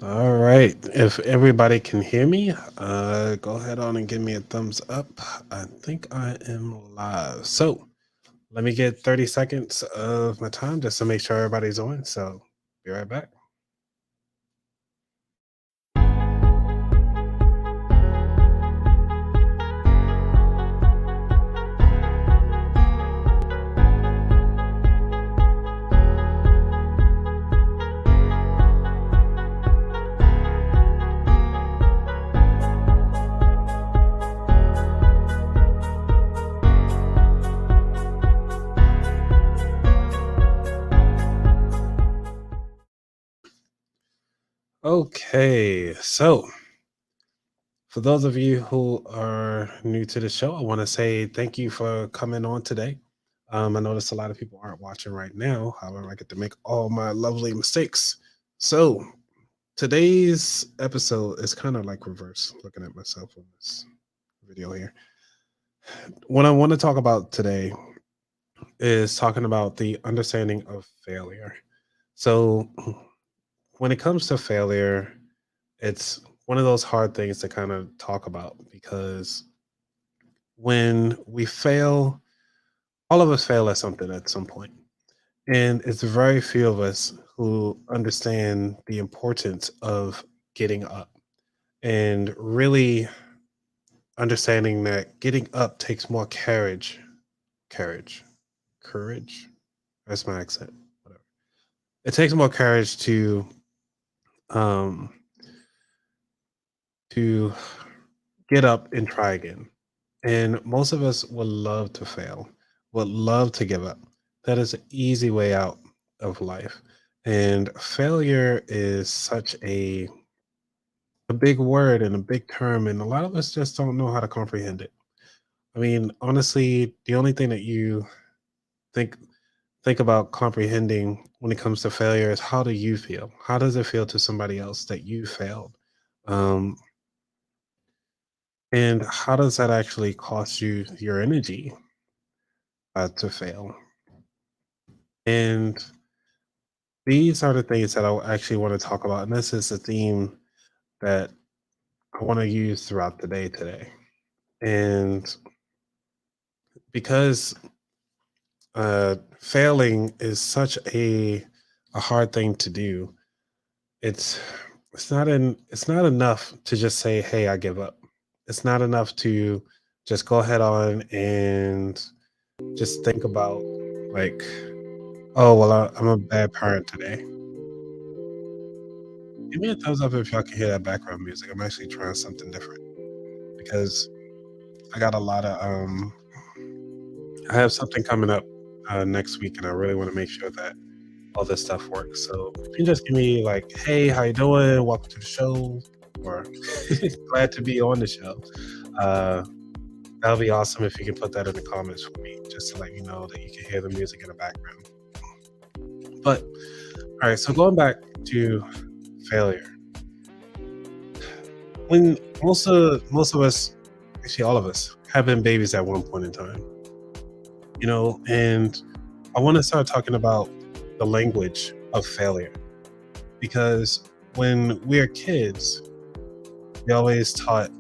All right. If everybody can hear me, go ahead on and give me a thumbs up. I think I am live. So let me get 30 seconds of my time just to make sure everybody's on. So be right back. Okay. So for those of you who are new to the show, I want to say thank you for coming on today. I notice a lot of people aren't watching right now. However, I get to make all my lovely mistakes. So today's episode is kind of like reverse, looking at myself on this video here. What I want to talk about today is talking about the understanding of failure. So, when it comes to failure, it's one of those hard things to kind of talk about because when we fail, all of us fail at something at some point. And it's very few of us who understand the importance of getting up and really understanding that getting up takes more courage, courage. That's my accent. Whatever. It takes more courage um to get up and try again. And most of us would love to fail, would love to give up. That is an easy way out of life. And failure is such a big word and a big term, and a lot of us just don't know how to comprehend it. I mean, honestly, the only thing that you think think about comprehending when it comes to failure is how do you feel? How does it feel to somebody else that you failed? Um, and how does that actually cost you your energy to fail? And these are the things that I actually want to talk about. And this is the theme that I want to use throughout the day today. And because failing is such a hard thing to do, it's it's not enough to just say, "Hey, I give up." It's not enough to just go ahead on and just think about like, "Oh, well, I'm a bad parent today." Give me a thumbs up if y'all can hear that background music. I'm actually trying something different because I got a lot of I have something coming up next week, and I really want to make sure that all this stuff works. So if you can just give me like, "Hey, how you doing? Welcome to the show," or "Glad to be on the show." Uh, That'll be awesome if you can put that in the comments for me, just to let me know that you can hear the music in the background. But all right, so going back to failure, when most of us, actually all of us, have been babies at one point in time, and I want to start talking about the language of failure because when we're kids, we always taught,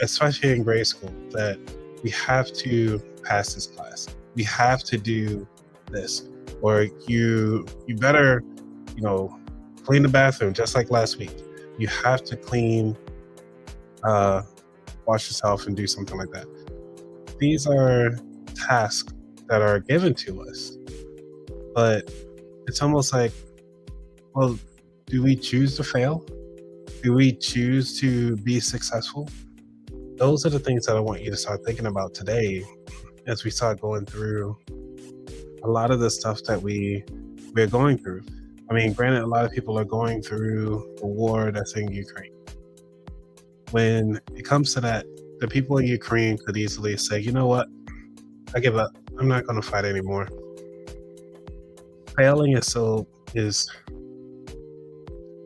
especially in grade school, that we have to pass this class. We have to do this, or you better, you know, clean the bathroom just like last week. You have to clean, uh, wash yourself, and do something like that. These are tasks that are given to us, but it's almost like, well, do we choose to fail? Do we choose to be successful? Those are the things that I want you to start thinking about today as we start going through a lot of the stuff that we're going through. I mean, granted, a lot of people are going through the war that's in Ukraine. When it comes to that, the people in Ukraine could easily say, you know what, I give up. I'm not going to fight anymore. Failing is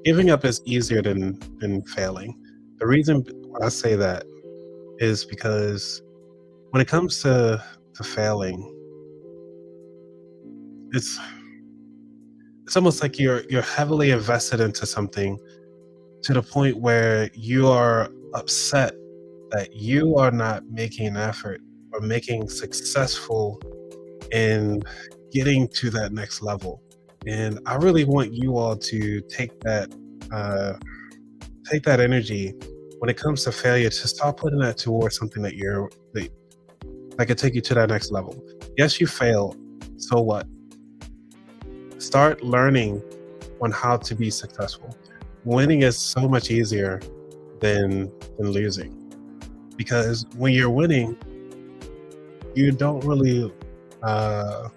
giving up is easier than failing. The reason I say that is because when it comes to failing, it's it's almost like you're heavily invested into something to the point where you are upset that you are not making an effort or making successful in getting to that next level. And I really want you all to uh, take that energy when it comes to failure to start putting that towards something that could take you to that next level. Yes, you failed. So what? Start learning on how to be successful. Winning is so much easier than losing, because when you're winning, you don't really uh,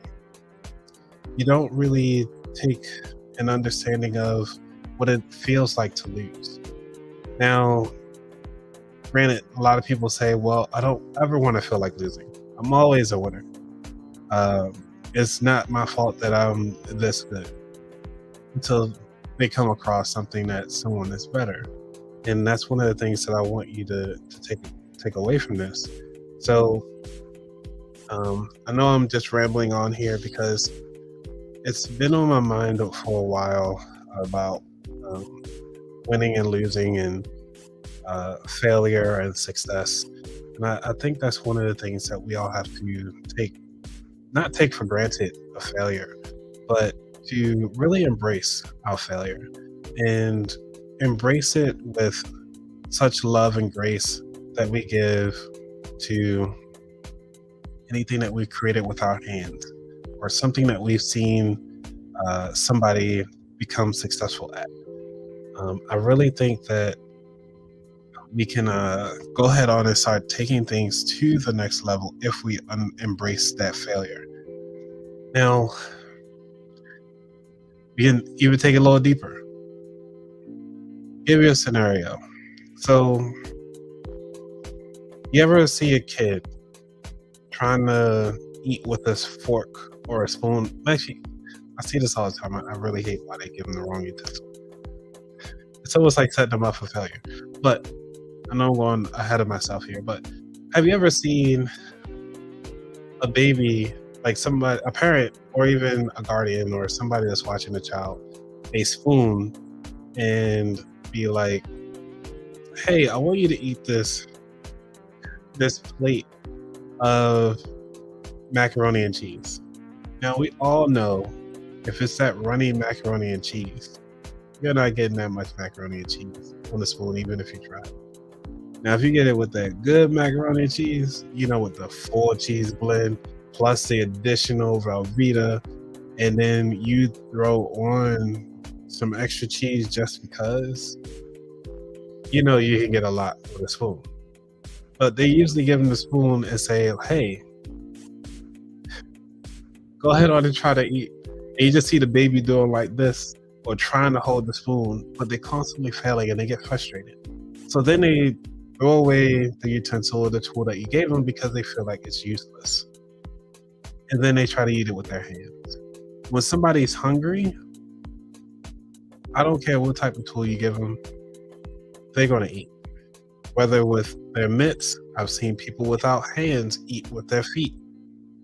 you don't really take an understanding of what it feels like to lose. Now, granted, a lot of people say, "Well, I don't ever want to feel like losing. I'm always a winner." Um, it's not my fault that I'm this good until they come across something that someone is better. And that's one of the things that I want you to take away from this. So I know I'm just rambling on here because it's been on my mind for a while about um, winning and losing and failure and success. And I think that's one of the things that we all have to not take for granted a failure, but to really embrace our failure and embrace it with such love and grace that we give to anything that we've created with our hands or something that we've seen somebody become successful at. I really think that we can go ahead on and start taking things to the next level if we embrace that failure. Now, we can even take it a little deeper. Give you a scenario. So, you ever see a kid trying to eat with a fork or a spoon? Actually, I see this all the time. I really hate why they give them the wrong utensil. It's almost like setting them up for failure. But I know I'm going ahead of myself here. But have you ever seen a baby, like somebody, a parent, or even a guardian or somebody that's watching a child, a spoon and be like, "Hey, I want you to eat this plate of macaroni and cheese." Now we all know if it's that runny macaroni and cheese, you're not getting that much macaroni and cheese on the spoon, even if you try. Now, if you get it with that good macaroni and cheese, with the full cheese blend plus the additional Velveeta, and then you throw on some extra cheese just because, you can get a lot with a spoon. But they usually give them the spoon and say, "Hey, go ahead on and try to eat." And you just see the baby doing like this or trying to hold the spoon, but they're constantly failing and they get frustrated. So then they throw away the utensil or the tool that you gave them because they feel like it's useless. And then they try to eat it with their hands. When somebody's hungry, I don't care what type of tool you give them, they're going to eat. Whether with their mitts, I've seen people without hands eat with their feet.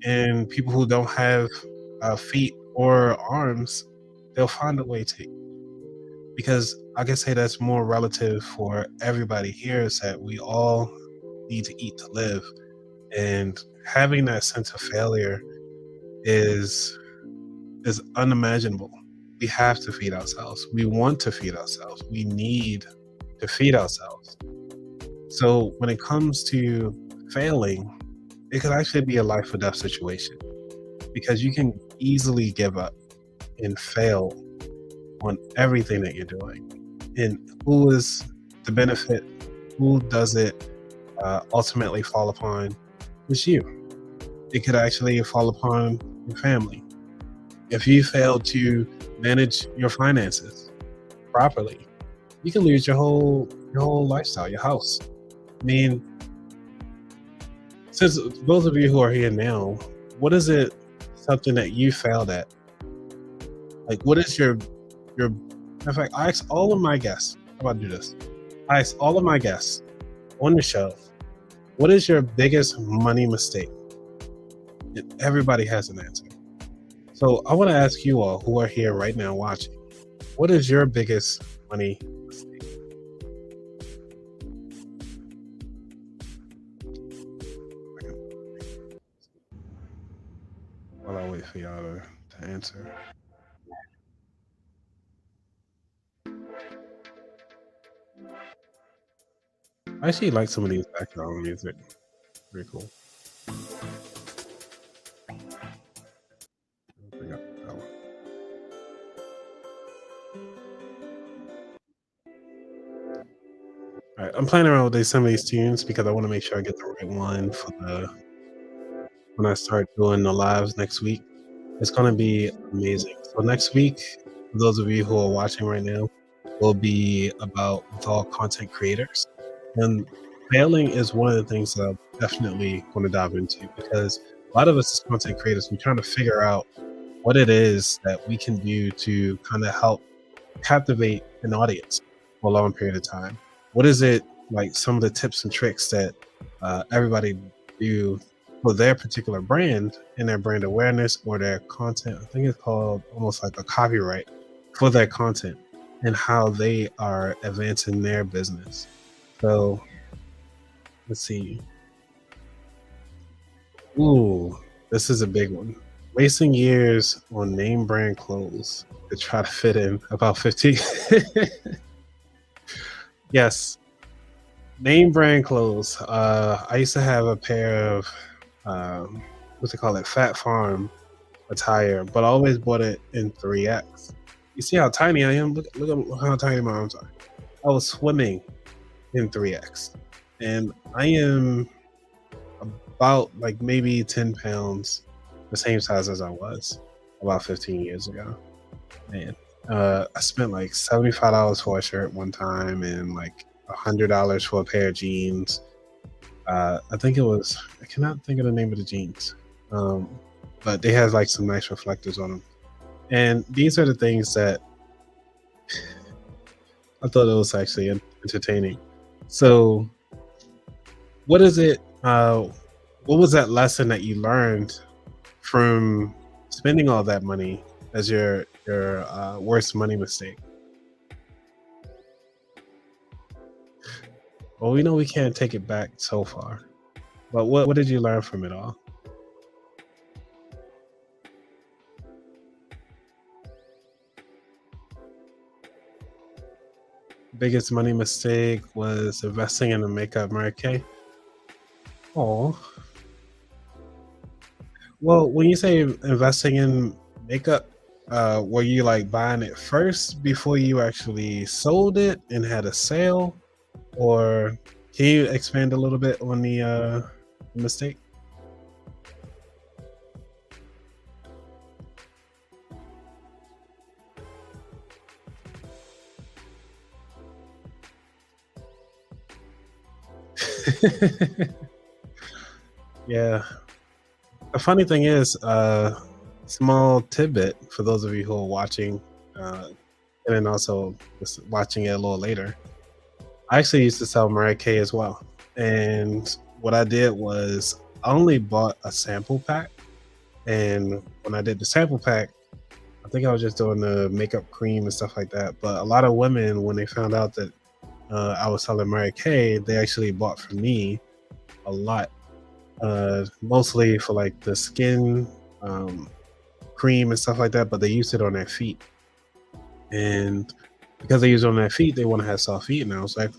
And people who don't have feet or arms, they'll find a way to eat. Because I can say that's more relative for everybody here, is that we all need to eat to live. And having that sense of failure is unimaginable. We have to feed ourselves. We want to feed ourselves. We need to feed ourselves. So when it comes to failing, it could actually be a life or death situation, because you can easily give up and fail on everything that you're doing. And who is the benefit? Who does it ultimately fall upon? It's you. It could actually fall upon your family. If you fail to manage your finances properly, you can lose your whole lifestyle, your house. I mean, since both of you who are here now, what is it, something that you failed at? Like, what is your in fact, I asked all of my guests, how about I do this? I asked all of my guests on the show, what is your biggest money mistake? And everybody has an answer. So I want to ask you all who are here right now watching, what is your biggest money mistake? for y'all to answer. I actually like some of these background music. Pretty cool. Bring up that one. All right, I'm playing around with some of these tunes because I want to make sure I get the right one for the when I start doing the lives next week. It's going to be amazing. So next week, for those of you who are watching right now, will be about with all content creators, and failing is one of the things that I'm definitely going to dive into because a lot of us as content creators, we're trying to figure out what it is that we can do to kind of help captivate an audience for a long period of time. What is it like? Some of the tips and tricks that everybody do for their particular brand and their brand awareness or their content. I think it's called almost like a copyright for their content and how they are advancing their business. So let's see. Ooh, this is a big one. Wasting years on name brand clothes to try to fit in about 15. Yes, name brand clothes. I used to have a pair of what's it called? It Fat Farm attire, but I always bought it in 3X. You see how tiny I am? Look how tiny my arms are. I was swimming in 3X, and I am about like maybe 10 pounds, the same size as I was about 15 years ago. Man, I spent like $75 for a shirt one time and like $100 for a pair of jeans. I think it was, I cannot think of the name of the jeans, um, but they have like some nice reflectors on them. And these are the things that I thought it was actually entertaining. So, what is it? What was that lesson that you learned from spending all that money as your worst money mistake? Well, we know we can't take it back so far, but what did you learn from it all? Biggest money mistake was investing in a makeup Mary Kay. Oh, well, when you say investing in makeup, were you like buying it first before you actually sold it and had a sale, or can you expand a little bit on the mistake? Yeah. The funny thing is, small tidbit for those of you who are watching, uh, and then also just watching it a little later. I actually used to sell Mariah Kay as well. And what I did was I only bought a sample pack. And when I did the sample pack, I think I was just doing the makeup cream and stuff like that. But a lot of women, when they found out that I was selling Mariah Kay, they actually bought from me a lot, mostly for like the skin um, cream and stuff like that. But they used it on their feet. And because they use it on their feet, they want to have soft feet. And I was like,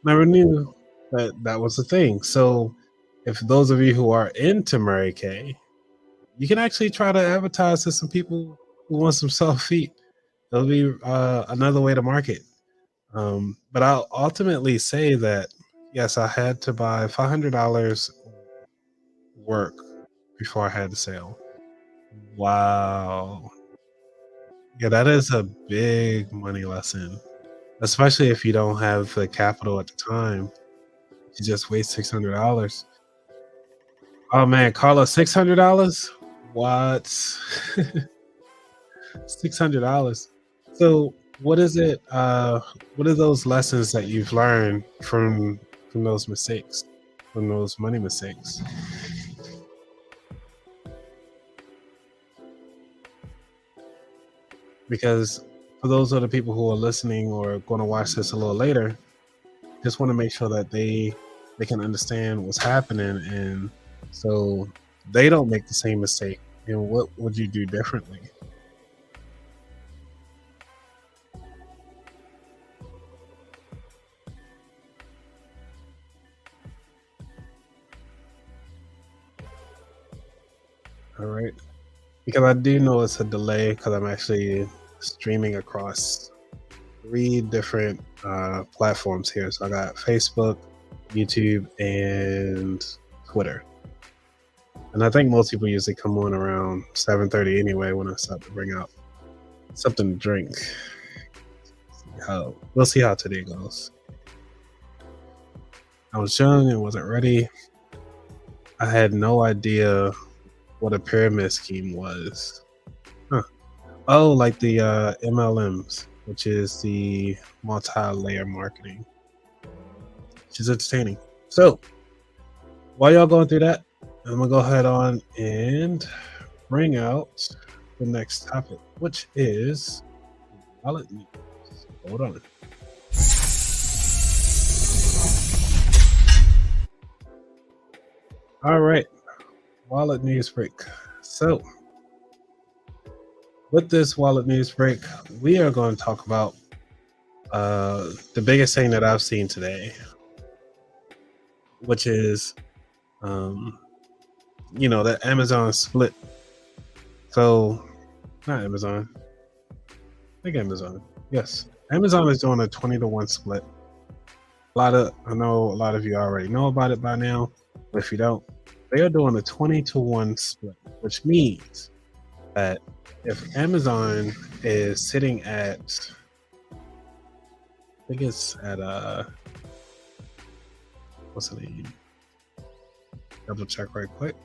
never knew that that was the thing. So, if those of you who are into Mary Kay, you can actually try to advertise to some people who want some soft feet. It'll be another way to market. But I'll ultimately say that yes, I had to buy $500 work before I had the sale. Wow. Yeah, that is a big money lesson, especially if you don't have the capital at the time. You just waste $600. Oh man, Carla, $600? What? $600. So what is it? What are those lessons that you've learned from those mistakes, from those money mistakes? Because for those other people who are listening or going to watch this a little later, just want to make sure that they can understand what's happening, and so they don't make the same mistake And what would you do differently? All right. Because I do know it's a delay because I'm actually streaming across three different platforms here. So I got Facebook, YouTube, and Twitter. And I think most people usually come on around 7:30 anyway when I start to bring out something to drink. We'll see how today goes. I was young and wasn't ready. I had no idea what a pyramid scheme was. Huh. Oh, like the MLMs, which is the multi-layer marketing, which is entertaining. So while y'all going through that, I'm gonna go ahead on and bring out the next topic, which is wallet news. Hold on. All right, wallet news break. So with this wallet news break, we are going to talk about the biggest thing that I've seen today, which is that Amazon split. So not Amazon. I think Amazon. Yes. Amazon is doing a 20-to-1 split. I know a lot of you already know about it by now, but if you don't, they are doing a 20-to-1 split, which means that if Amazon is sitting at, I think it's at what's the name? Double check right quick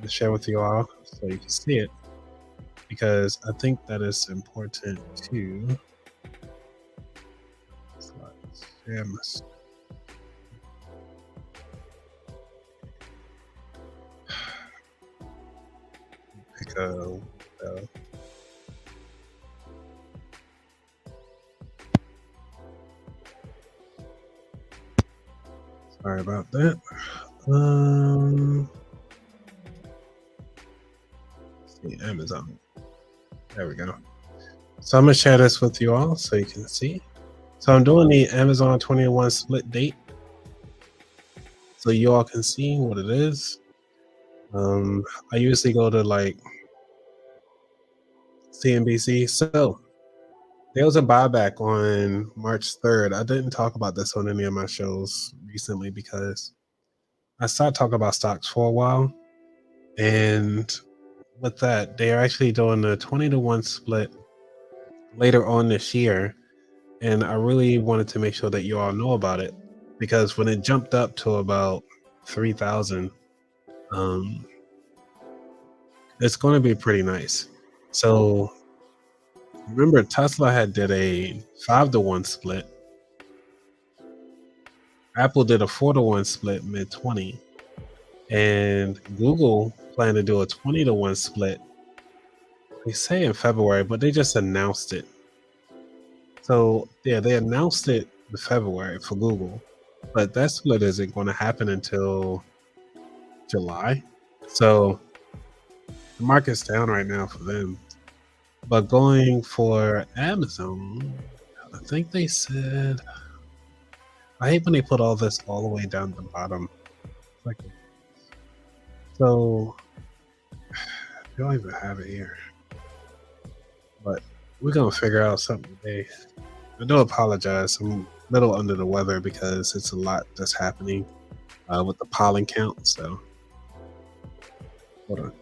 to share with you all so you can see it, because I think that is important to share my pick a sorry about that. See Amazon. There we go. So I'm gonna share this with you all so you can see. So I'm doing the Amazon 21 split date, so you all can see what it is. I usually go to like CNBC. So there was a buyback on March 3rd. I didn't talk about this on any of my shows recently because I stopped talking about stocks for a while. And with that, they are actually doing a 20-to-1 split later on this year. And I really wanted to make sure that you all know about it, because when it jumped up to about 3,000, it's going to be pretty nice. So remember, Tesla had did a 5-to-1 split. Apple did a 4-to-1 split mid 20, and Google planned to do a 20-to-1 split. They say in February, but they just announced it. So yeah, they announced it in February for Google, but that split isn't going to happen until July. So the market's down right now for them. But going for Amazon, I think they said, I hate when they put all this all the way down the bottom. So I don't even have it here, but we're gonna figure out something today. I do apologize. I'm a little under the weather because it's a lot that's happening with the pollen count. So hold on.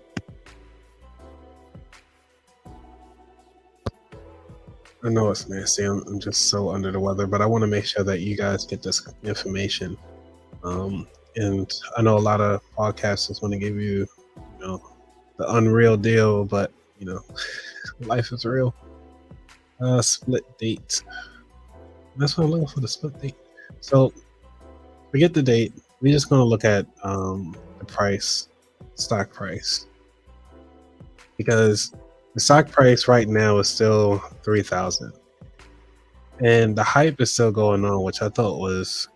I know it's nasty. I'm just so under the weather, but I want to make sure that you guys get this information. And I know a lot of podcasters want to give you, the unreal deal, but life is real. Split date. That's what I'm looking for, the split date. So forget the date. We're just going to look at the price, stock price, because the stock price right now is still 3,000, and the hype is still going on, which I thought was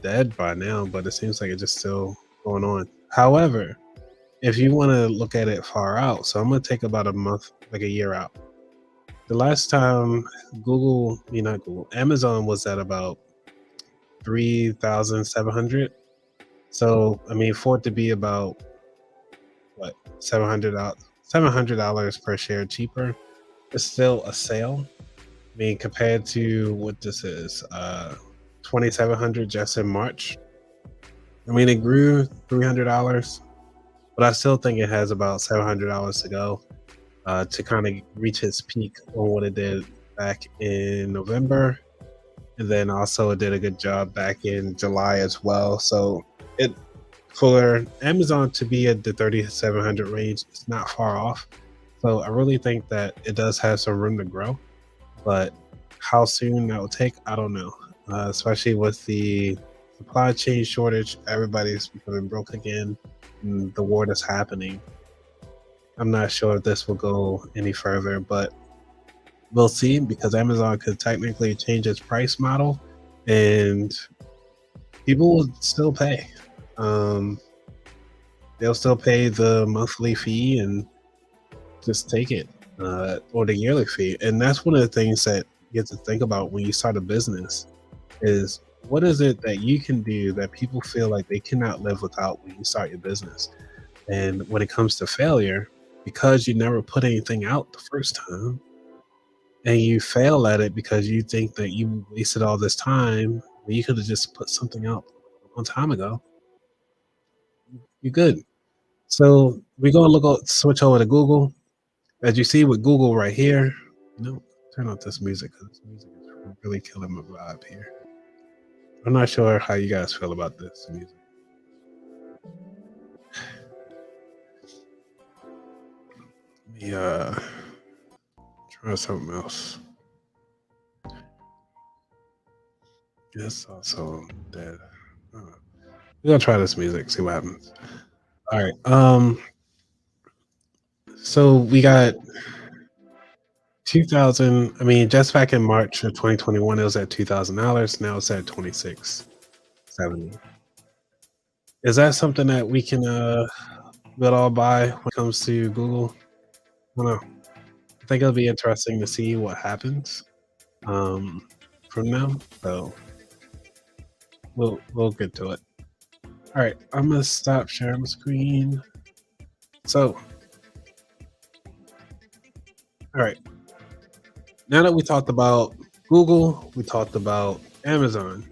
dead by now, but it seems like it's just still going on. However, if you want to look at it far out, so I'm going to take about a month, like a year out. The last time not Google, Amazon was at about 3,700. So, I mean, for it to be about what, $700 per share cheaper, it's still a sale. I mean, compared to what this is, 2,700 just in March. I mean, it grew $300, but I still think it has about $700 to go to kind of reach its peak on what it did back in November. And then also it did a good job back in July as well. So it for Amazon to be at the 3,700 range, it's not far off. So I really think that it does have some room to grow, but how soon that will take, I don't know. Especially with the supply chain shortage, everybody's becoming broke again, and the war that's happening. I'm not sure if this will go any further, but we'll see because Amazon could technically change its price model and people will still pay. Um, they'll still pay the monthly fee and just take it, or the yearly fee. And that's one of the things that you have to think about when you start a business is what is it that you can do that people feel like they cannot live without when you start your business. And when it comes to failure, because you never put anything out the first time and you fail at it because you think that you wasted all this time, when you could have just put something out a long time ago, you're good. So we're gonna switch over to Google. As you see with Google right here, turn off this music because this music is really killing my vibe here. I'm not sure how you guys feel about this music. Let me try something else. Yes, also dead. We're gonna try this music, see what happens. All right. So we got 2000. I mean, just back in March of 2021, it was at $2,000. Now it's at 2670. Is that something that we can we'll all buy when it comes to Google? I don't know. I think it'll be interesting to see what happens um, from now. So we'll get to it. All right, I'm gonna stop sharing my screen. So, all right. Now that we talked about Google, we talked about Amazon,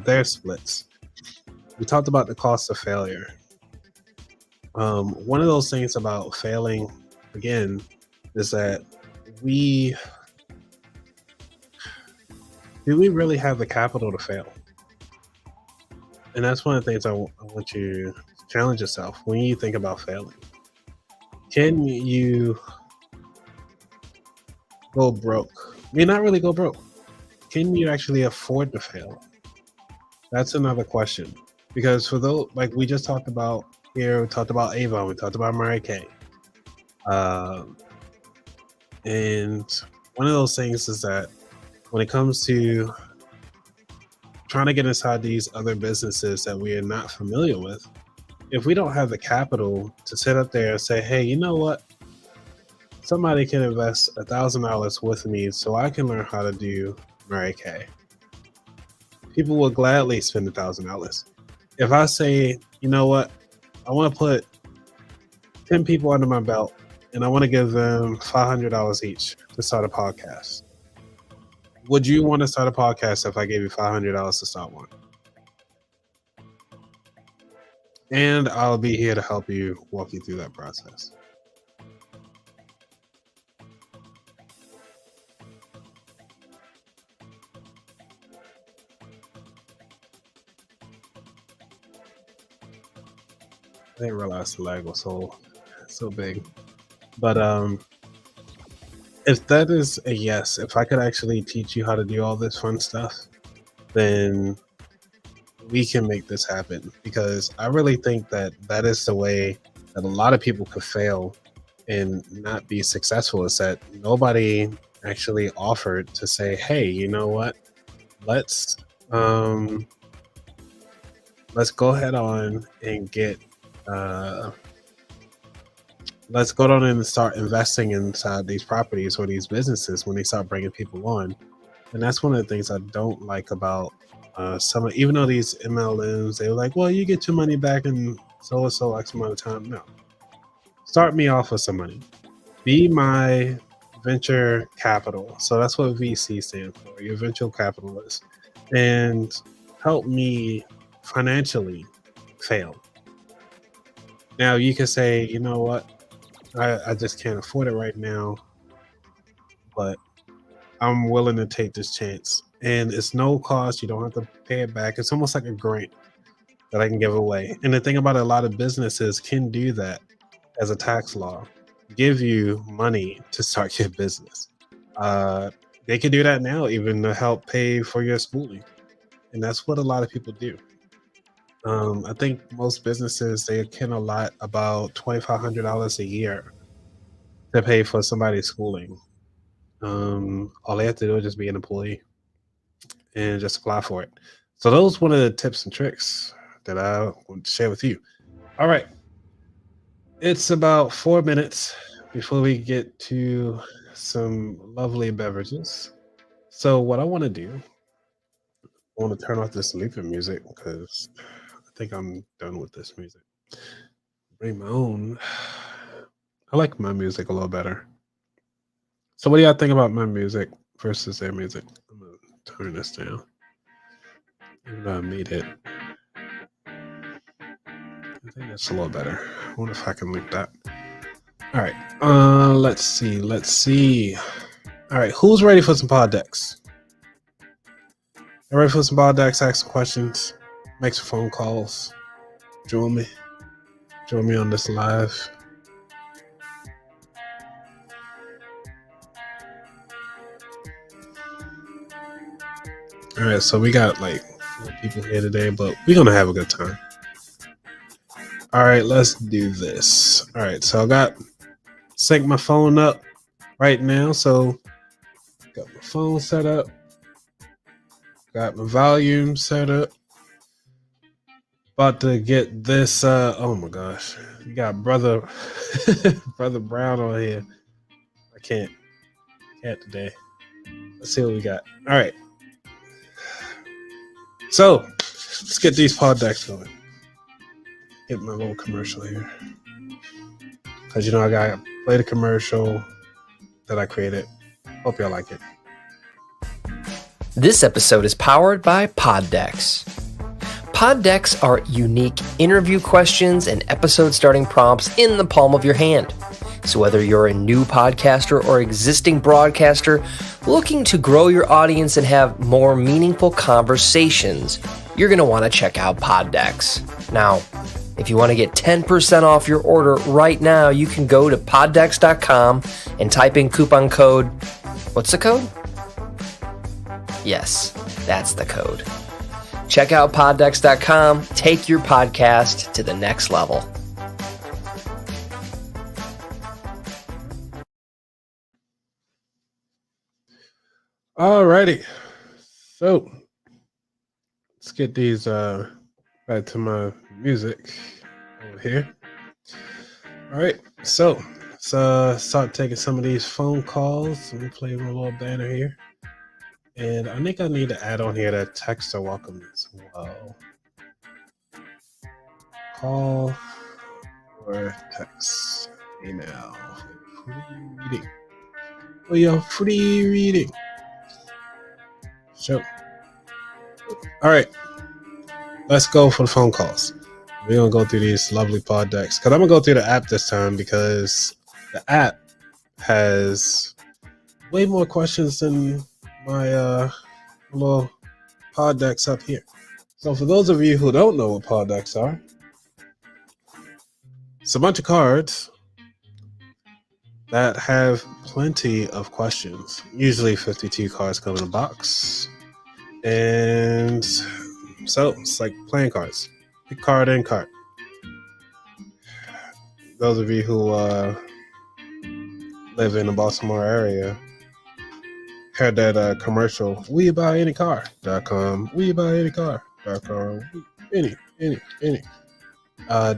their splits. We talked about the cost of failure. One of those things about failing, again, is that we do we really have the capital to fail? And that's one of the things I want you to challenge yourself when you think about failing. Can you go broke? I mean, not really go broke. Can you actually afford to fail? That's another question. Because for those, like we just talked about here, we talked about Avon, we talked about Mariah Carey. And one of those things is that when it comes to trying to get inside these other businesses that we are not familiar with, if we don't have the capital to sit up there and say, hey, you know what? Somebody can invest $1,000 with me so I can learn how to do Mariah Carey. People will gladly spend $1,000. If I say, you know what? I want to put 10 people under my belt and I want to give them $500 each to start a podcast. Would you want to start a podcast if I gave you $500 to start one? And I'll be here to help you walk you through that process. I didn't realize the lag was so big. But if that is a yes, if I could actually teach you how to do all this fun stuff, then we can make this happen. Because I really think that that is the way that a lot of people could fail and not be successful, is that nobody actually offered to say, hey, you know what? Let's go ahead on and get let's go down and start investing inside these properties or these businesses when they start bringing people on. And that's one of the things I don't like about even though these MLMs, they're like, well, you get your money back in so and so X amount of time. No, start me off with some money. Be my venture capital. So that's what VC stands for, your venture capitalist, and help me financially fail. Now you can say, you know what, I just can't afford it right now, but I'm willing to take this chance. And it's no cost. You don't have to pay it back. It's almost like a grant that I can give away. And the thing about a lot of businesses can do that as a tax law, give you money to start your business. They can do that now, even to help pay for your schooling. And that's what a lot of people do. I think most businesses, they can allot about $2,500 a year to pay for somebody's schooling. All they have to do is just be an employee and just apply for it. So those one of the tips and tricks that I want to share with you. All right. It's about 4 minutes before we get to some lovely beverages. So what I want to do, I want to turn off this sleeping music because I think I'm done with this music. Bring my own. I like my music a little better. So what do y'all think about my music versus their music? I'm gonna turn this down. Even though I made it, I think that's a little better. I wonder if I can link that. All right. Let's see. All right. Who's ready for some pod decks? You ready for some pod decks? Ask some questions. Make some phone calls. Join me. Join me on this live. All right. So we got like 4 people here today, but we're gonna have a good time. All right. Let's do this. All right. So I got sync my phone up right now. So got my phone set up. Got my volume set up. About to get this. Oh my gosh, you got brother Brown on here. I can't today. Let's see what we got. All right. So let's get these pod decks going. Get my little commercial here, because I gotta play the commercial that I created. Hope y'all like it. This episode is powered by Pod Decks. Pod decks are unique interview questions and episode starting prompts in the palm of your hand. So whether you're a new podcaster or existing broadcaster looking to grow your audience and have more meaningful conversations, you're going to want to check out Pod decks. Now, if you want to get 10% off your order right now, you can go to poddecks.com and type in coupon code. What's the code? Yes, that's the code. Check out poddecks.com. Take your podcast to the next level. Alrighty. So let's get these back to my music over here. All right. So let's start taking some of these phone calls. Let me play a little banner here. And I think I need to add on here that text are welcome as well. Call or text, email, free reading. Oh yeah, free reading. So, all right, let's go for the phone calls. We're gonna go through these lovely pod decks because I'm gonna go through the app this time because the app has way more questions than my little pod decks up here. So for those of you who don't know what pod decks are, it's a bunch of cards that have plenty of questions. Usually 52 cards come in a box. And so it's like playing cards. Pick card in card. Those of you who live in the Baltimore area heard that commercial, WeBuyAnyCar.com, WeBuyAnyCar.com, any.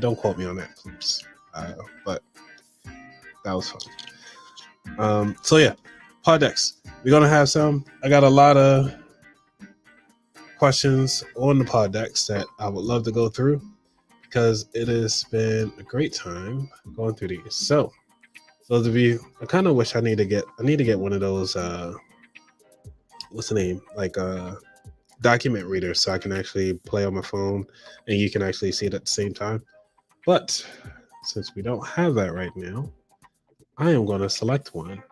Don't quote me on that, please. But that was fun. So yeah, pod decks. We're gonna have some. I got a lot of questions on the pod decks that I would love to go through because it has been a great time going through these. So those of you, I kind of wish I need to get one of those what's the name, like document readers, so I can actually play on my phone and you can actually see it at the same time. But since we don't have that right now, I am going to select one.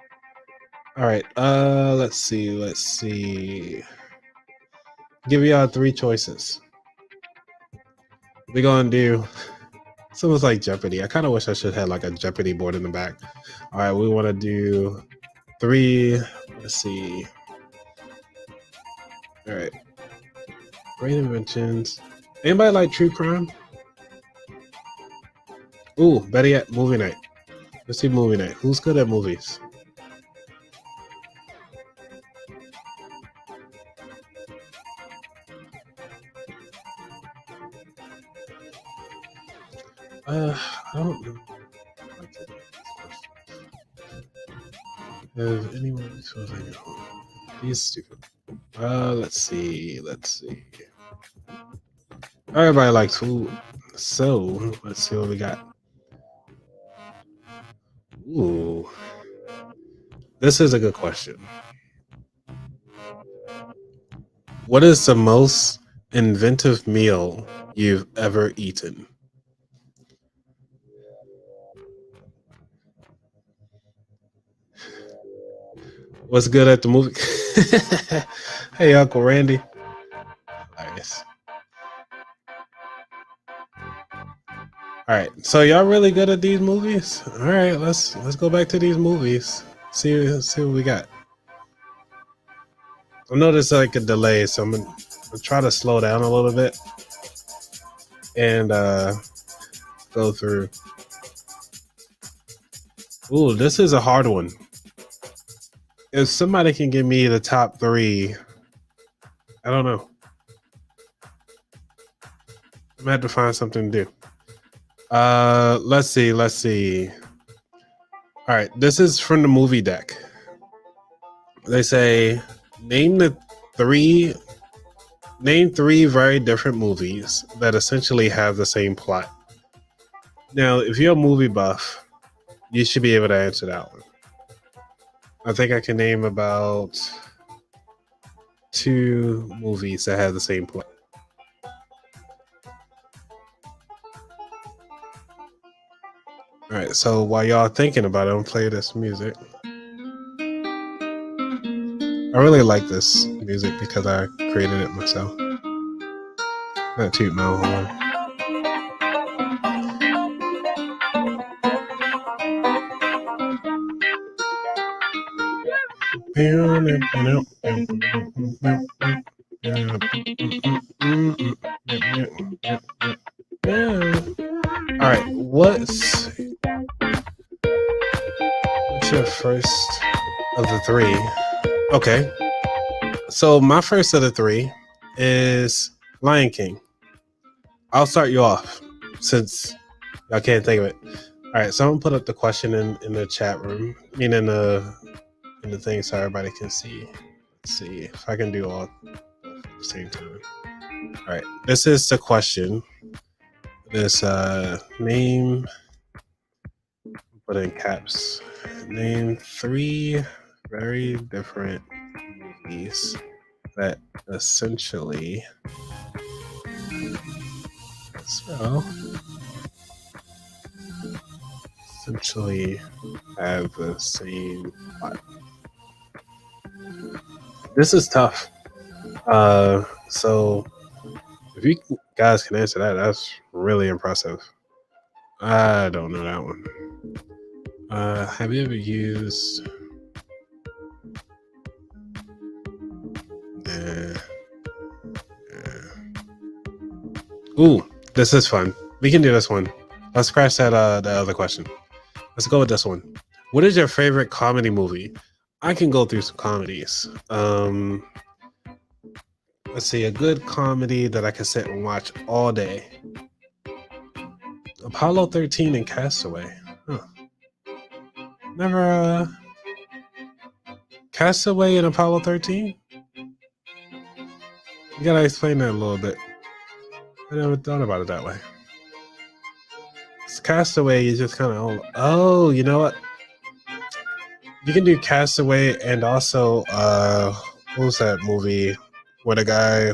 All right, let's see. Give y'all 3 choices. We're gonna do something like Jeopardy. I kind of wish I should have like a Jeopardy board in the back. All right, we want to do 3. Let's see. All right, great inventions. Anybody like true crime? Ooh, better yet, movie night. Let's see movie night. Who's good at movies? I don't know. Has anyone feels like he's stupid? Let's see. Everybody likes food, so let's see what we got. Ooh, this is a good question. What is the most inventive meal you've ever eaten? What's good at the movie? Hey, Uncle Randy. Nice. All right, so y'all really good at these movies? All right, let's go back to these movies. See what we got. I know there's like a delay, so I'm gonna try to slow down a little bit and go through. Ooh, this is a hard one. If somebody can give me the top 3, I don't know. I'm gonna have to find something to do. Let's see. All right, this is from the movie deck. They say name 3 very different movies that essentially have the same plot. Now, if you're a movie buff, you should be able to answer that one. I think I can name about 2 movies that have the same plot. All right, so while y'all thinking about it, I'm gonna play this music. I really like this music because I created it myself. Not toot my own horn. All right, what's your first of the 3? Okay, so my first of the 3 is Lion King. I'll start you off since y'all can't think of it. All right, so I'm gonna put up the question in the chat room, in the thing, so everybody can see. Let's see if I can do all at the same time. All right, this is the question. This name, put in caps. Name 3 very different movies that essentially have the same plot. This is tough. So if you guys can answer that, that's really impressive. I don't know that one. Have you ever used? Ooh, this is fun. We can do this one. Let's scratch that the other question. Let's go with this one. What is your favorite comedy movie? I can go through some comedies. Let's see, a good comedy that I can sit and watch all day. Apollo 13 and Castaway. Huh. Never Castaway in Apollo 13? You gotta explain that a little bit. I never thought about it that way. Castaway is just kind of you know what? You can do Castaway and also what was that movie where the guy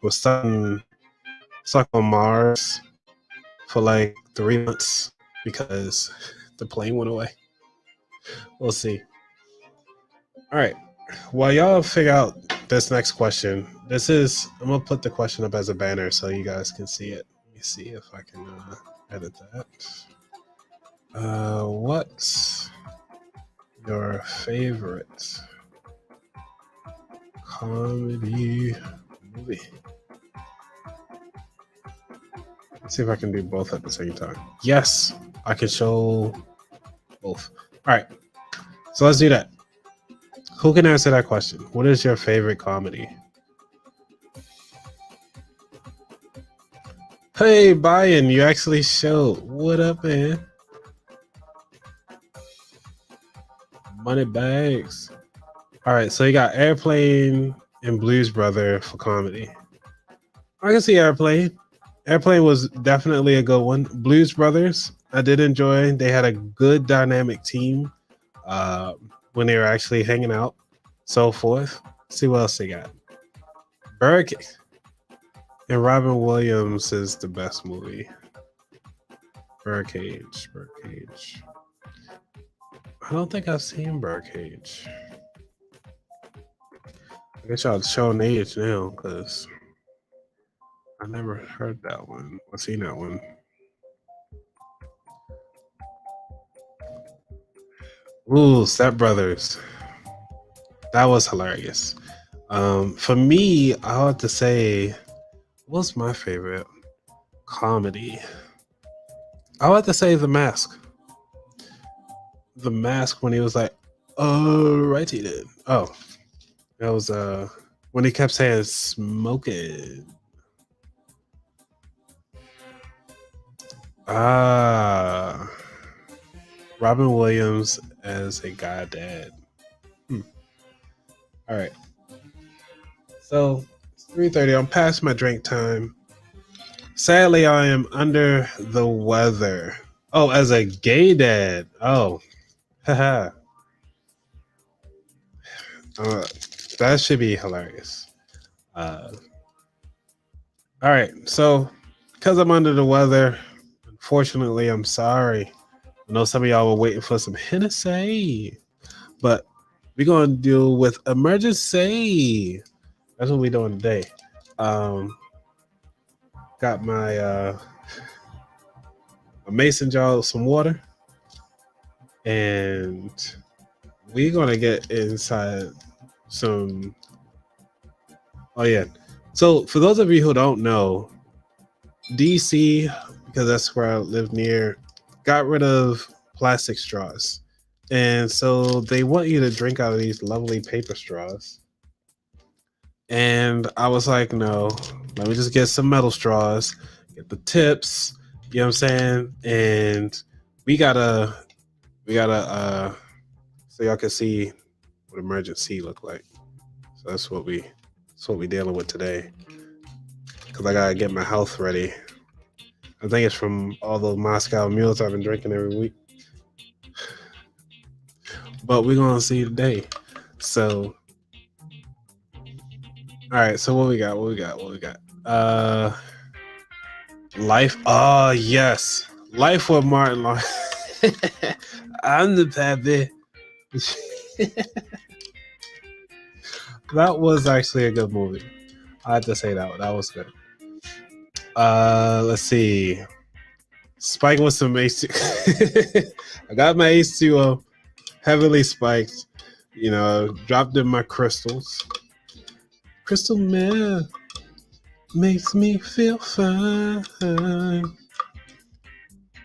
was stuck on Mars for like 3 months because the plane went away. We'll see. All right. While y'all figure out this next question, I'm gonna put the question up as a banner so you guys can see it. Let me see if I can edit that. What's your favorite comedy movie? Let's see if I can do both at the same time. Yes, I can show both. All right, so let's do that. Who can answer that question? What is your favorite comedy? Hey, Brian, you actually showed. What up, man? Money bags. All right, so you got Airplane and Blues Brother for comedy. I can see Airplane. Airplane was definitely a good one. Blues Brothers, I did enjoy. They had a good dynamic team when they were actually hanging out, so forth. Let's see what else they got. Birdcage and Robin Williams is the best movie. Birdcage. I don't think I've seen Birdcage. I guess y'all showing age now because I never heard that one or seen that one. Ooh, Step Brothers. That was hilarious. For me, I have to say, what's my favorite comedy? I would have to say The Mask. The Mask when he was like, "Alrighty then." Oh, that was when he kept saying "smoking." Robin Williams as a guy dad. All right. So it's 3:30. I'm past my drink time. Sadly, I am under the weather. Oh, as a gay dad. Oh, haha. That should be hilarious. All right. So, because I'm under the weather, unfortunately, I'm sorry. I know some of y'all were waiting for some Hennessy, but we're going to deal with emergency. That's what we're doing today. Got my a mason jar with some water, and we're going to get inside some. Oh, yeah. So, for those of you who don't know, DC, because that's where I live near, got rid of plastic straws. And so they want you to drink out of these lovely paper straws. And I was like, no, let me just get some metal straws, get the tips, you know what I'm saying? And we gotta so y'all can see what emergency look like. So that's what we dealing with today. Cause I gotta get my health ready. I think it's from all those Moscow mules I've been drinking every week. But we're gonna see today. So all right, so what we got? Life. Oh yes. Life with Martin Lawrence. I'm the pappy. That was actually a good movie. I had to say that was good. Let's see. Spike with some H2. I got my H2O heavily spiked. You know, dropped in my crystals. Crystal meth makes me feel fine.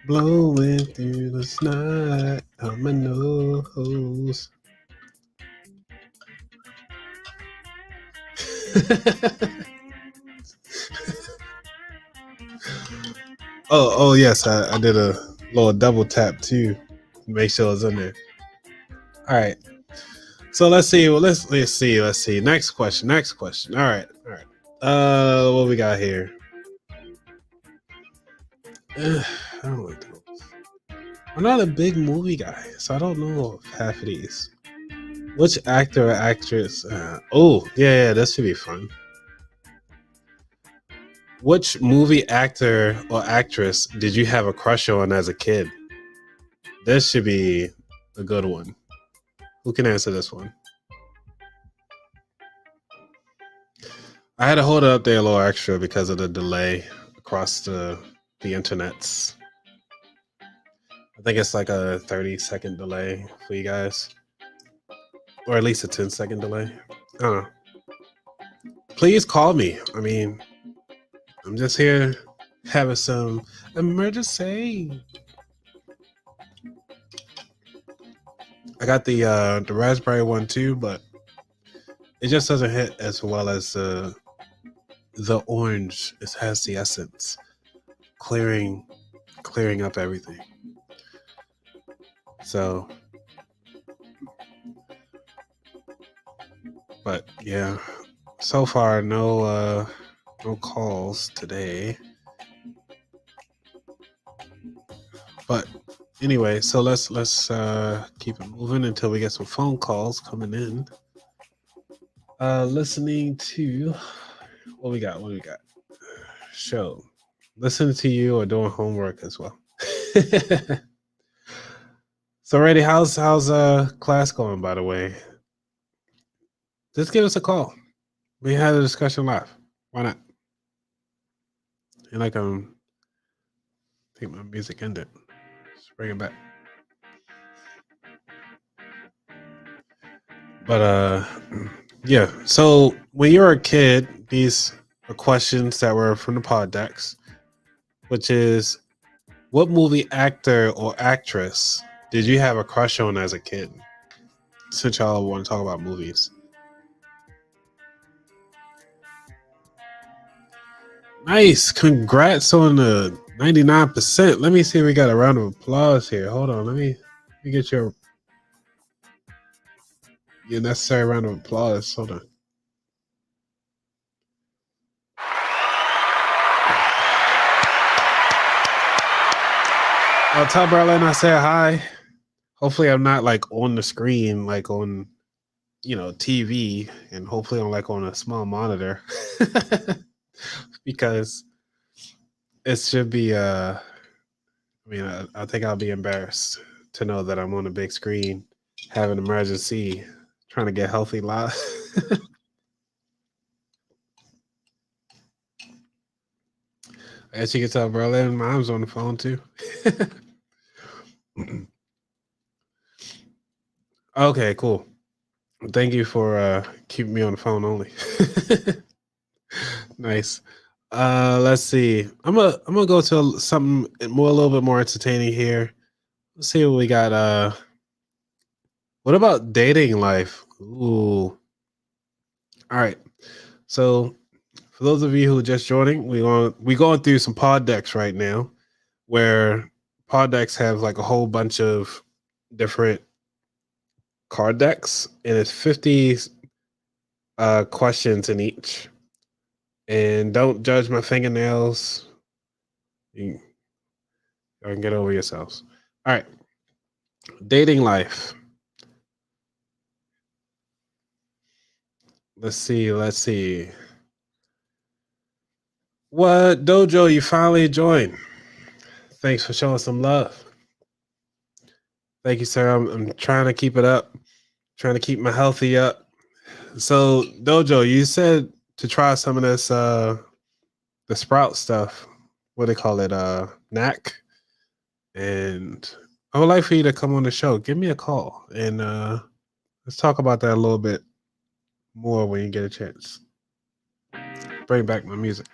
Blowing through the snot on my nose. Oh yes, I did a little double tap too. make sure it's in there. All right. So let's see. Well, let's see. Next question. All right. What we got here? I don't like those. I'm not a big movie guy, so I don't know half of these. Which actor or actress? Yeah, this should be fun. Which movie actor or actress did you have a crush on as a kid? This should be a good one. Who can answer this one? I had to hold it up there a little extra because of the delay across the internets. I think it's like a 30-second delay for you guys. Or at least a 10-second delay. I don't know. Please call me. I mean, I'm just here having some emergency. I got the raspberry one too, but it just doesn't hit as well as the orange. It has the essence, clearing up everything. So, but yeah, so far no calls today. But anyway, so let's keep it moving until we get some phone calls coming in. Listening to what we got. Show. Listening to you or doing homework as well. So, Reddy, how's class going? By the way, just give us a call. We had a discussion live. Why not? And I think my music ended. Let's bring it back. But yeah. So when you were a kid, these are questions that were from the pod decks, which is, what movie actor or actress did you have a crush on as a kid? Since y'all want to talk about movies. Nice. Congrats on the 99%. Let me see if we got a round of applause here. Hold on. Let me get your necessary round of applause. Hold on. Tell Berlin I said hi. Hopefully I'm not like on the screen, like on TV, and hopefully I'm like on a small monitor. Because it should be I think I'll be embarrassed to know that I'm on a big screen having an emergency trying to get healthy live. As you can tell, Berlin, mom's on the phone too. Okay, cool. Thank you for keeping me on the phone only. Nice. Let's see. I'm gonna go to something a little bit more entertaining here. Let's see what we got. What about dating life? Ooh. All right. So for those of you who are just joining, we going through some pod decks right now, where pod decks have like a whole bunch of different card decks, and it's 50 questions in each. And don't judge my fingernails. You can get over yourselves. All right. Dating life. Let's see. What dojo you finally joined? Thanks for showing some love. Thank you, sir. I'm trying to keep it up. Trying to keep my healthy up. So, dojo, you said to try some of this the sprout stuff. What do they call it? Knack. And I would like for you to come on the show. Give me a call and let's talk about that a little bit more when you get a chance. Bring back my music.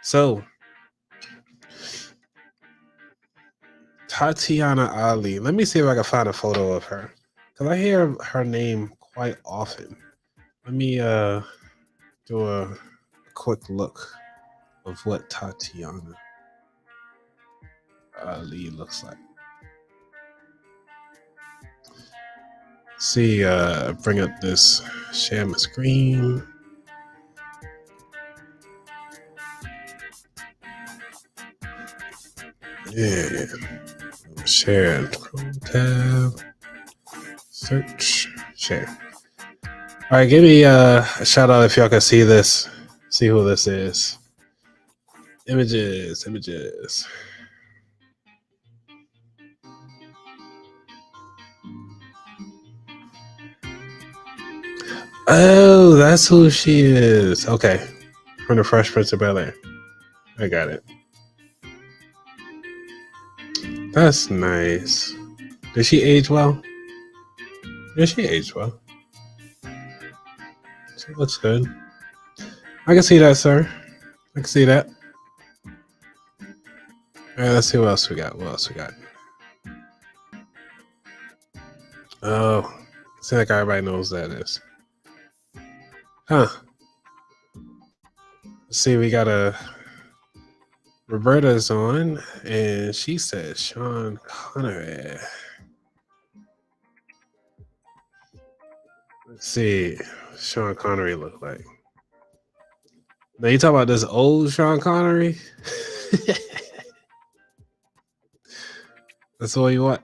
So, Tatiana Ali. Let me see if I can find a photo of her, because I hear her name quite often. Let me do a quick look of what Tatiana Ali looks like. See, bring up this share my screen. Yeah, share Chrome tab, search, share. All right, give me a shout out if y'all can see this. See who this is. Images. Oh, that's who she is. Okay, from the Fresh Prince of Bel-Air. I got it. That's nice. Did she age well? Yeah, she aged well. She looks good. I can see that, sir. I can see that. All right, let's see what else we got. Oh, seems like everybody knows that is. Huh. Let's see, we got a Roberta's on, and she says Sean Connery. Let's see, Sean Connery look like. Now you talk about this old Sean Connery. That's all you want.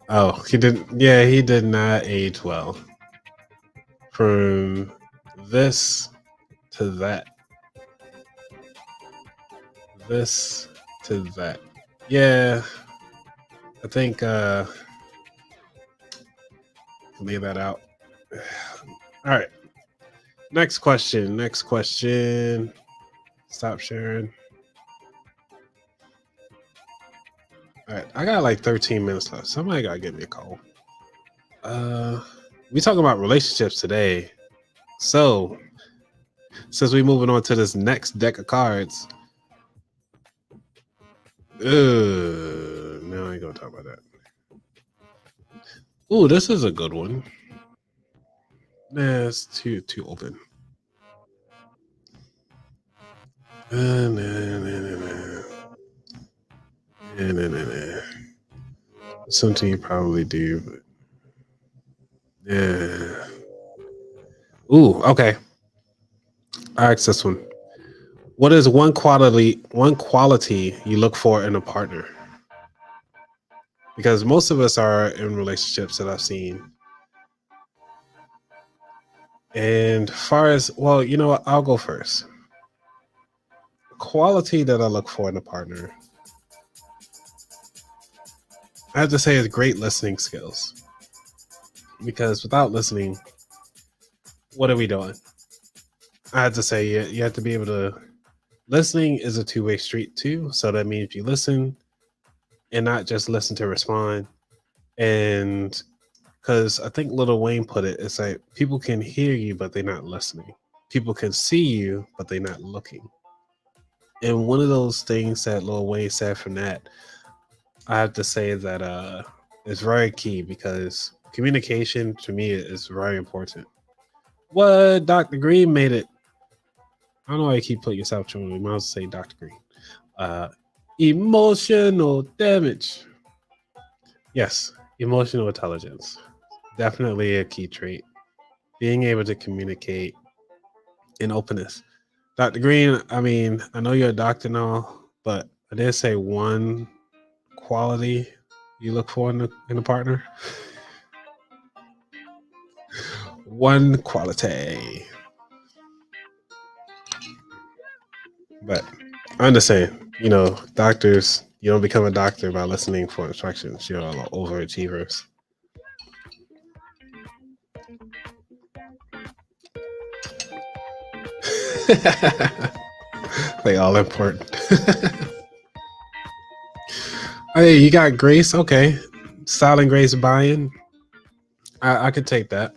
Oh, he didn't. Yeah, he did not age well. From this to that. This to that. Yeah, I think leave that out. All right. Next question. Stop sharing. All right, I got like 13 minutes left. Somebody gotta give me a call. We talking about relationships today. So, since we moving on to this next deck of cards, no, I ain't gonna talk about that. Ooh, this is a good one. Nah, it's too open. Nah. Something you probably do, but yeah. Ooh, okay. I ask this one. What is one quality you look for in a partner? Because most of us are in relationships that I've seen. And far as, well, you know what? I'll go first. Quality that I look for in a partner, I have to say, is great listening skills. Because without listening, what are we doing? I have to say, you have to be able to. Listening is a two-way street too. So that means you listen and not just listen to respond. And because I think Lil Wayne put it, it's like people can hear you, but they're not listening. People can see you, but they're not looking. And one of those things that Lil Wayne said from that, I have to say that is very key because communication to me is very important. What Dr. Green made it. I don't know why you keep putting yourself through. You might as well say Dr. Green. Emotional damage. Yes, emotional intelligence. Definitely a key trait. Being able to communicate in openness. Dr. Green, I mean, I know you're a doctor now, but I did say one quality you look for in a partner. One quality. But I understand, doctors, you don't become a doctor by listening for instructions. You're all overachievers. They all important. Hey, you got grace? Okay. Style and grace buy-in. I could take that.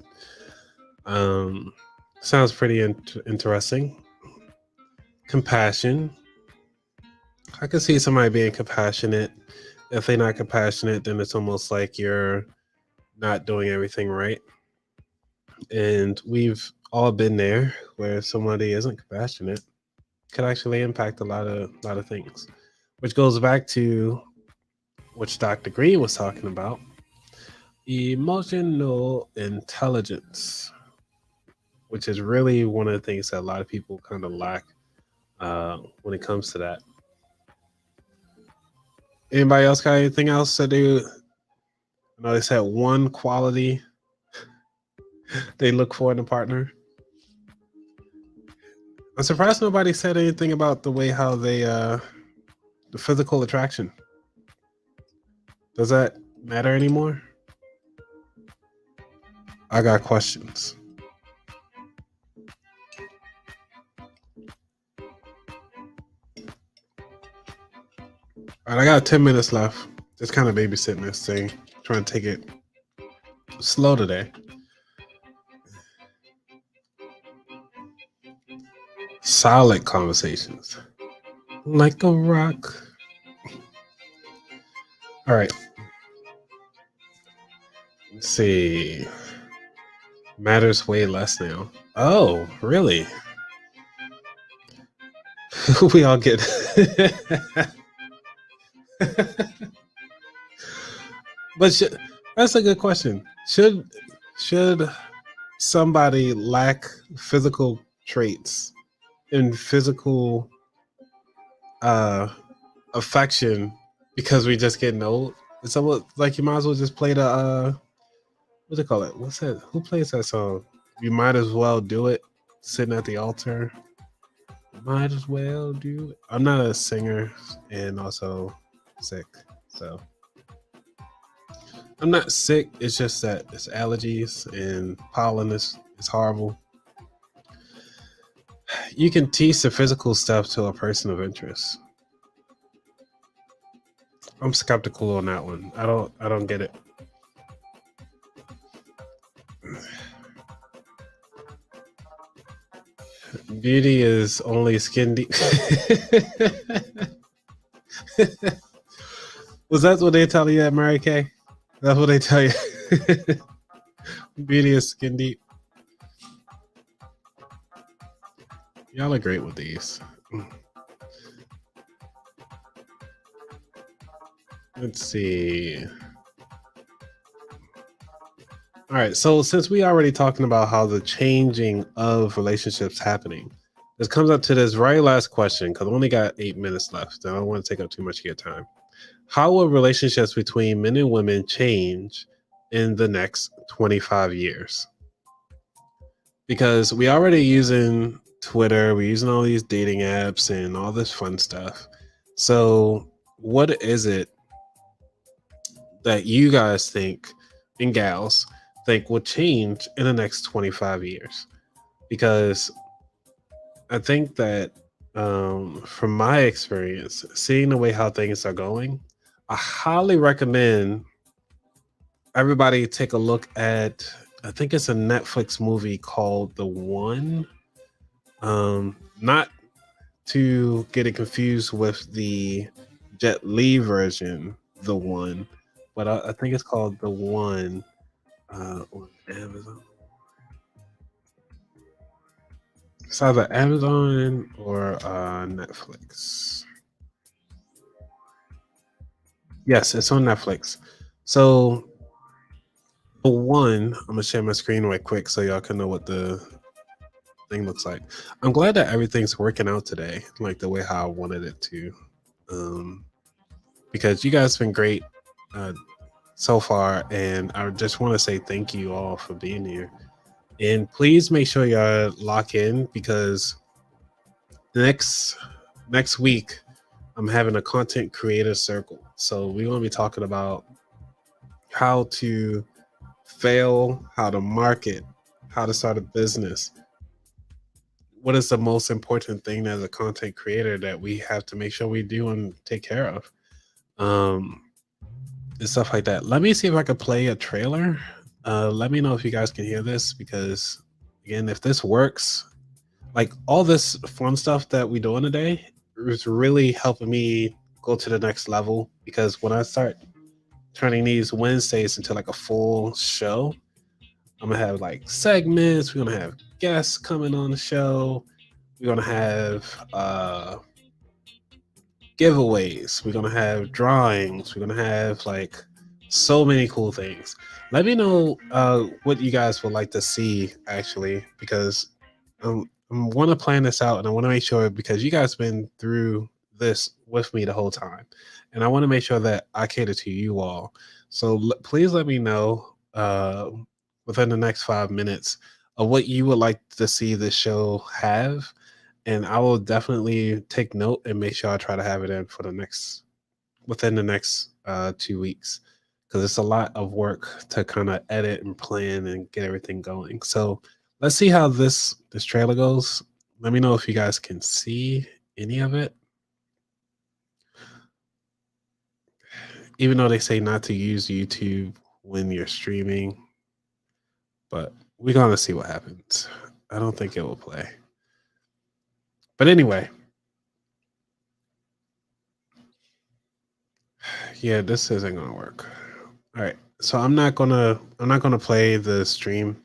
Sounds pretty interesting. Compassion. I could see somebody being compassionate. If they're not compassionate, then it's almost like you're not doing everything right. And we've all been there where somebody isn't compassionate. could actually impact a lot of things, which goes back to which Dr. Green was talking about, emotional intelligence, which is really one of the things that a lot of people kind of lack when it comes to that. Anybody else got anything else to do? I know they said one quality they look for in a partner. I'm surprised nobody said anything about the way how they the physical attraction. Does that matter anymore? I got questions. All right, I got 10 minutes left. Just kind of babysitting this thing, trying to take it slow today. Solid conversations, like a rock. All right, let's see. Matters way less now. Oh, really? We all get. But that's a good question. Should somebody lack physical traits and physical uh affection because we just getting old? It's almost like you might as well just play the what do they call it? What's that? Who plays that song? You might as well do it. Sitting at the altar. Might as well do it. I'm not a singer and also sick, so I'm not sick. It's just that it's allergies and pollen is horrible. You can teach the physical stuff to a person of interest. I'm skeptical on that one. I don't get it. Beauty is only skin deep. Was that what they tell you at Mary Kay? That's what they tell you. Beauty is skin deep. Y'all are great with these. Let's see. All right. So since we already talking about how the changing of relationships happening, this comes up to this very last question because I only got 8 minutes left. And I don't want to take up too much of your time. How will relationships between men and women change in the next 25 years? Because we already using Twitter, we're using all these dating apps and all this fun stuff. So what is it that you guys think and gals think will change in the next 25 years? Because I think that from my experience, seeing the way how things are going, I highly recommend everybody take a look at, I think it's a Netflix movie called The One. Not to get it confused with the Jet Li version, The One, but I think it's called The One on Amazon. It's either Amazon or Netflix. Yes, it's on Netflix. So The One, I'm gonna share my screen right quick so y'all can know what the thing looks like. I'm glad that everything's working out today, like the way how I wanted it to. Um, because you guys have been great uh, so far, and I just want to say thank you all for being here. And please make sure y'all lock in because next next week I'm having a content creator circle. So we're gonna be talking about how to fail, how to market, how to start a business. What is the most important thing as a content creator that we have to make sure we do and take care of? Um, and stuff like that. Let me see if I can play a trailer. Let me know if you guys can hear this because, again, if this works, like all this fun stuff that we doing today is really helping me go to the next level. Because when I start turning these Wednesdays into like a full show, I'm gonna have like segments. We're gonna have guests coming on the show. We're gonna have giveaways. We're gonna have drawings. We're gonna have like so many cool things. Let me know what you guys would like to see actually, because I want to plan this out and I want to make sure because you guys been through this with me the whole time, and I want to make sure that I cater to you all. So please let me know within the next 5 minutes of what you would like to see this show have, and I will definitely take note and make sure I try to have it in for the next within the next 2 weeks because it's a lot of work to kind of edit and plan and get everything going. So let's see how this trailer goes. Let me know if you guys can see any of it. Even though they say not to use YouTube when you're streaming, but we're gonna see what happens. I don't think it will play. But anyway, yeah, this isn't gonna work. All right, so I'm not gonna play the stream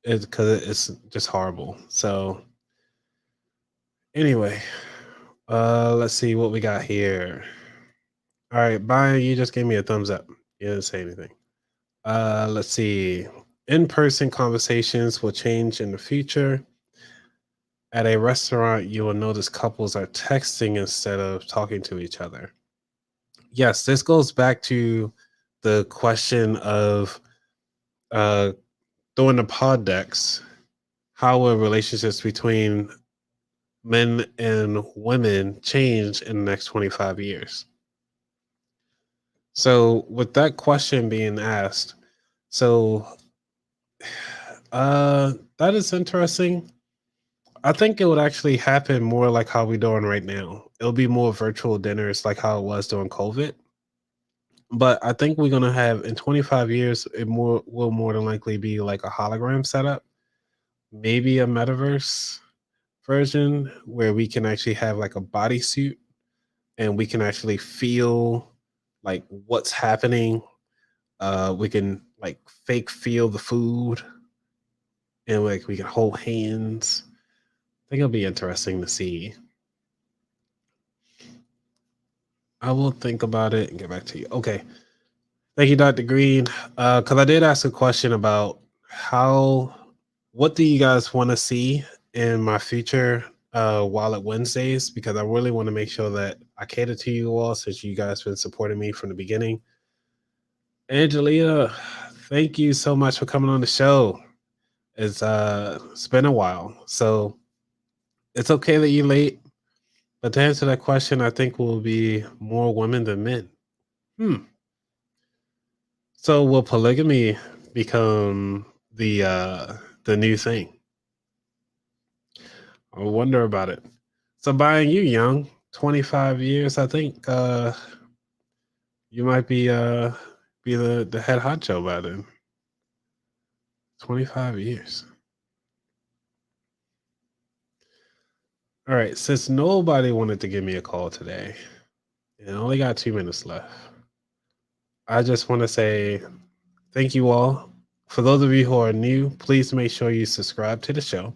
because it's just horrible. So anyway, let's see what we got here. All right, Brian, you just gave me a thumbs up. You didn't say anything. Let's see. In-person conversations will change in the future. At a restaurant, you will notice couples are texting instead of talking to each other. Yes, this goes back to the question of uh, during the pod decks, how will relationships between men and women change in the next 25 years? So, with that question being asked, so that is interesting. I think it would actually happen more like how we're doing right now. It'll be more virtual dinners like how it was during COVID. But I think we're gonna have in 25 years, it more than likely be like a hologram setup, maybe a metaverse version where we can actually have like a bodysuit and we can actually feel like what's happening. We can like fake feel the food and like we can hold hands. I think it'll be interesting to see. I will think about it and get back to you. Okay. Thank you, Dr. Green. Because I did ask a question about what do you guys want to see in my future Wallet Wednesdays? Because I really want to make sure that I cater to you all since you guys been supporting me from the beginning. Angelina, thank you so much for coming on the show. It's been a while, so it's okay that you're late. But to answer that question, I think will be more women than men. Hmm. So will polygamy become the new thing? I wonder about it. So buying you young, 25 years, I think you might be the head honcho by then. 25 years. All right, since nobody wanted to give me a call today, and I only got 2 minutes left, I just want to say thank you all. For those of you who are new, please make sure you subscribe to the show.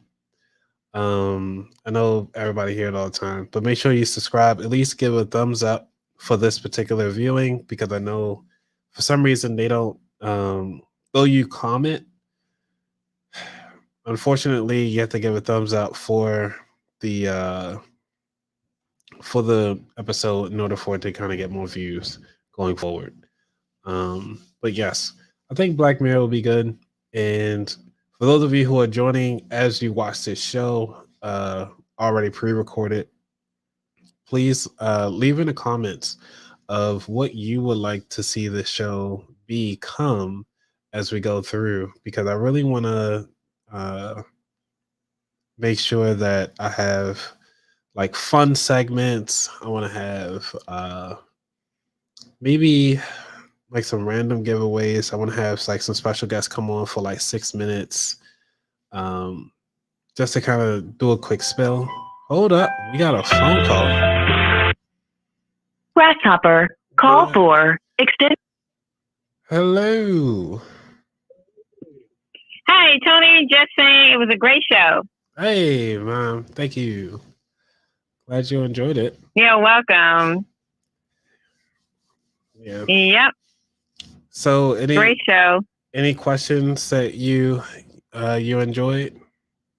I know everybody hear it all the time, but make sure you subscribe. At least give a thumbs up for this particular viewing because I know for some reason they don't. Though you comment, unfortunately, you have to give a thumbs up the for the episode in order for it to kind of get more views going forward. But yes, I think Black Mirror will be good. And for those of you who are joining as you watch this show, already pre-recorded, please leave in the comments of what you would like to see the show become as we go through, because I really want to make sure that I have like fun segments. I want to have maybe like some random giveaways. I want to have like some special guests come on for like 6 minutes, just to kind of do a quick spill. Hold up, we got a phone call. Grasshopper, call for extend. Hello. Hey, Tony, just saying it was a great show. Hey, Mom. Thank you. Glad you enjoyed it. You're welcome. Yeah. Yep. So, Great show. any questions that you enjoyed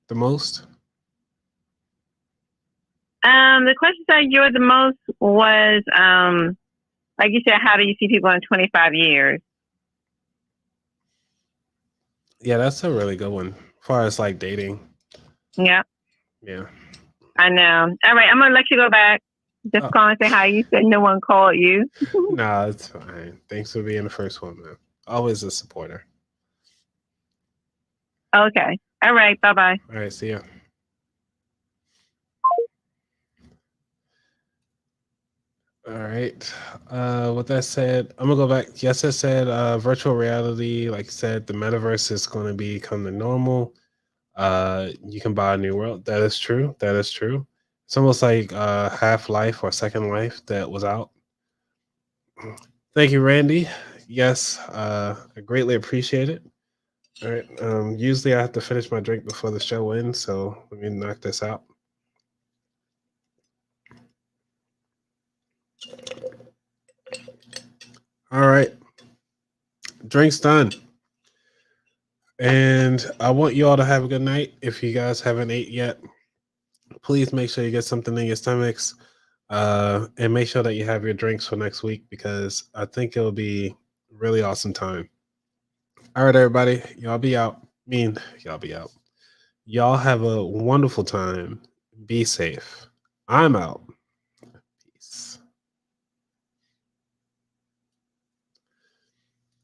the most? The questions I enjoyed the most was, like you said, how do you see people in 25 years? Yeah, that's a really good one. As far as like dating. Yep. Yeah. I know. All right, I'm gonna let you go back. Just call and say hi. You said no one called you. Nah, it's fine. Thanks for being the first one, man. Always a supporter. Okay. All right. Bye bye. All right, see ya. All right. With that said, I'm gonna go back. Yes, I said virtual reality. Like I said, the metaverse is going to become the normal. You can buy a new world. That is true. That is true. It's almost like Half Life or Second Life that was out. Thank you, Randy. Yes, I greatly appreciate it. All right. Usually I have to finish my drink before the show ends, so let me knock this out. All right. Drink's done. And I want you all to have a good night. If you guys haven't ate yet, please make sure you get something in your stomachs. And make sure that you have your drinks for next week because I think it'll be a really awesome time. All right, everybody. Y'all be out. Y'all be out. Y'all have a wonderful time. Be safe. I'm out.